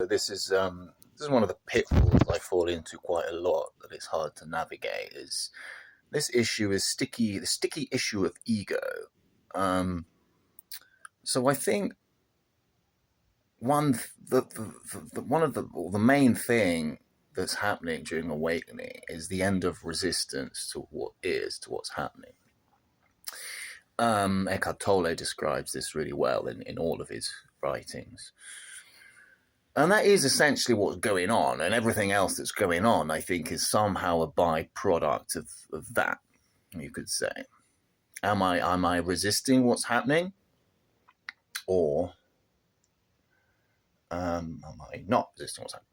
This is one of the pitfalls I fall into quite a lot. That it's hard to navigate. Is this issue is sticky? The sticky issue of ego. Um, so I think one of the main thing that's happening during awakening is the end of resistance to what is to what's happening. Eckhart Tolle describes this really well in all of his writings. And that is essentially what's going on, and everything else that's going on, I think, is somehow a byproduct of that, you could say. Am I resisting what's happening? Or am I not resisting what's happening?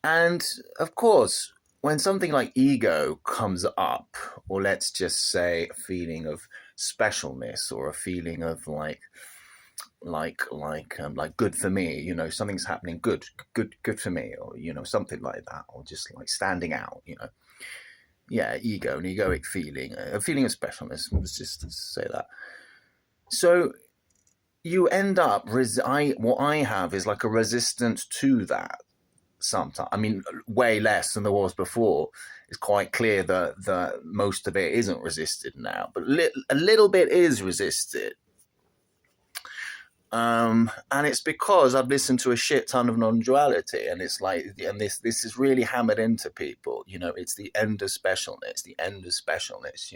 And of course, when something like ego comes up, or let's just say a feeling of specialness, or a feeling of like good for me, something's happening, good for me, or something like that, or just like standing out, yeah, ego, an egoic feeling, a feeling of specialness. Let's just say that. So you end up what I have is like a resistance to that. Sometimes, I mean, way less than there was before. It's quite clear that most of it isn't resisted now, but a little bit is resisted. And it's because I've listened to a shit ton of non-duality, and it's like, and this is really hammered into people. It's the end of specialness, the end of specialness.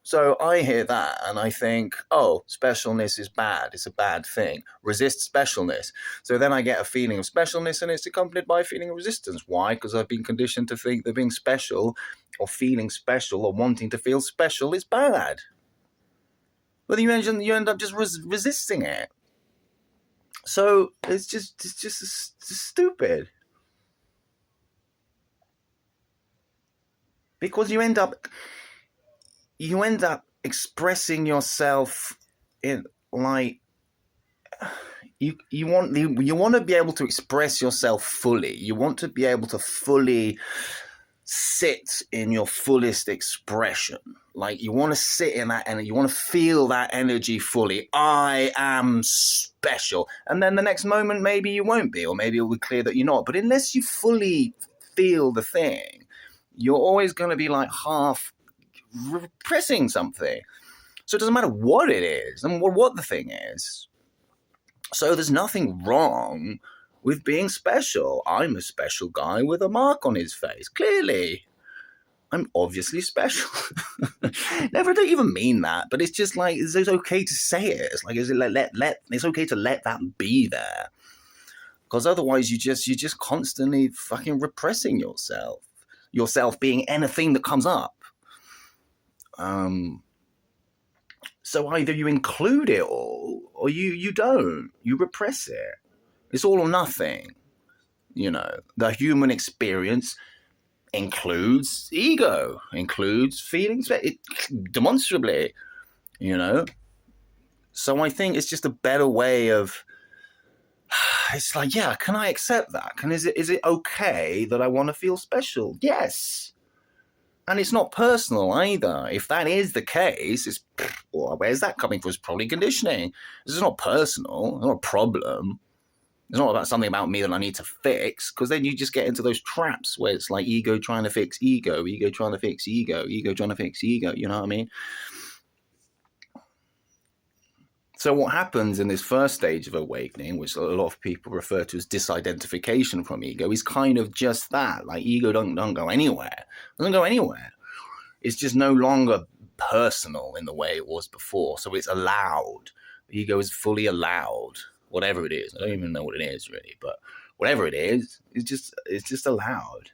So I hear that, and I think, oh, specialness is bad. It's a bad thing. Resist specialness. So then I get a feeling of specialness, and it's accompanied by a feeling of resistance. Why? Because I've been conditioned to think that being special, or feeling special, or wanting to feel special is bad. But you end up just resisting it. So it's just stupid, because you end up expressing yourself in like you want to be able to express yourself fully. You want to be able to fully sit in your fullest expression. Like, you want to sit in that energy, you want to feel that energy fully. I am special. And then the next moment, maybe you won't be, or maybe it'll be clear that you're not. But unless you fully feel the thing, you're always going to be like half repressing something. So it doesn't matter what it is and what the thing is. So there's nothing wrong with being special. I'm a special guy with a mark on his face. Clearly, I'm obviously special. Never, I don't even mean that, but it's just like, it's okay to say it. It's like, it's okay to let that be there, because otherwise you're just constantly fucking repressing yourself being anything that comes up. So either you include it all, or you don't. You repress it. It's all or nothing. The human experience includes ego, includes feelings, demonstrably, So I think it's just a better way of, it's like, yeah, can I accept that? Is it okay that I want to feel special? Yes. And it's not personal either. If that is the case, well, where's that coming from? It's probably conditioning. This is not personal. It's not a problem. It's not about something about me that I need to fix, because then you just get into those traps where it's like ego trying to fix ego, ego trying to fix ego, ego trying to fix ego. You know what I mean? So what happens in this first stage of awakening, which a lot of people refer to as disidentification from ego, is kind of just that. Like, ego don't go anywhere. It doesn't go anywhere. It's just no longer personal in the way it was before. So it's allowed. Ego is fully allowed. Whatever it is. I don't even know what it is really, but whatever it is, it's just allowed.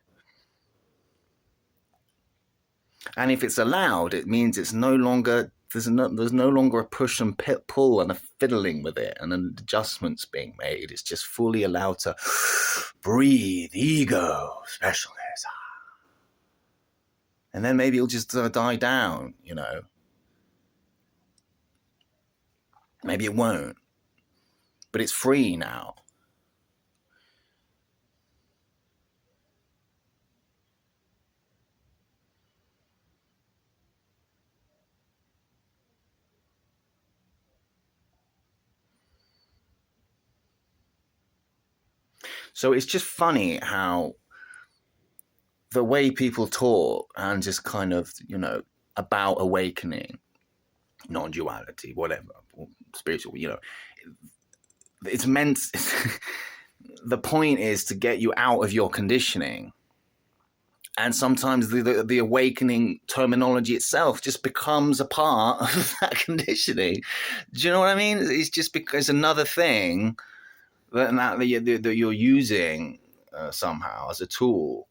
And if it's allowed, it means it's no longer, there's no longer a push and pull and a fiddling with it and an adjustments being made. It's just fully allowed to breathe, ego, specialness. And then maybe it'll just die down, Maybe it won't. But it's free now. So it's just funny how the way people talk and just kind of, about awakening, non-duality, whatever, spiritual, it's meant, the point is to get you out of your conditioning. And sometimes the awakening terminology itself just becomes a part of that conditioning. Do you know what I mean? It's just because another thing that you're using somehow as a tool.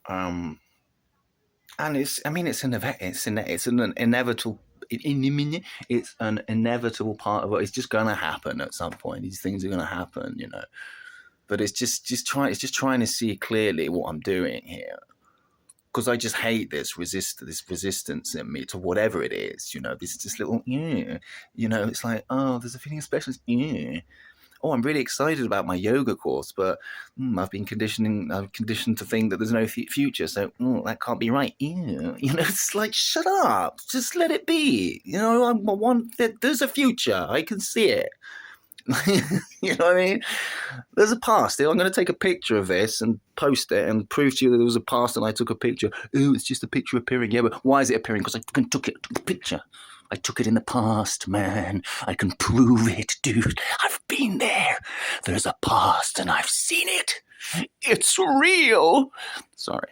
And it's an inevitable. It's an inevitable part of it. It's just going to happen at some point. These things are going to happen, But it's just trying to see clearly what I'm doing here, because I just hate this resistance in me to whatever it is. This little It's like, oh, there's a feeling of specialness. Oh, I'm really excited about my yoga course, but I've conditioned to think that there's no future, so that can't be right. It's like, shut up, just let it be. There's a future. I can see it. You know what I mean? There's a past. I'm going to take a picture of this and post it and prove to you that there was a past and I took a picture. Oh, it's just a picture appearing. Yeah, but why is it appearing? Because I fucking took the picture. I took it in the past, man. I can prove it, dude. I've been there. There's a past and I've seen it. It's real. Sorry.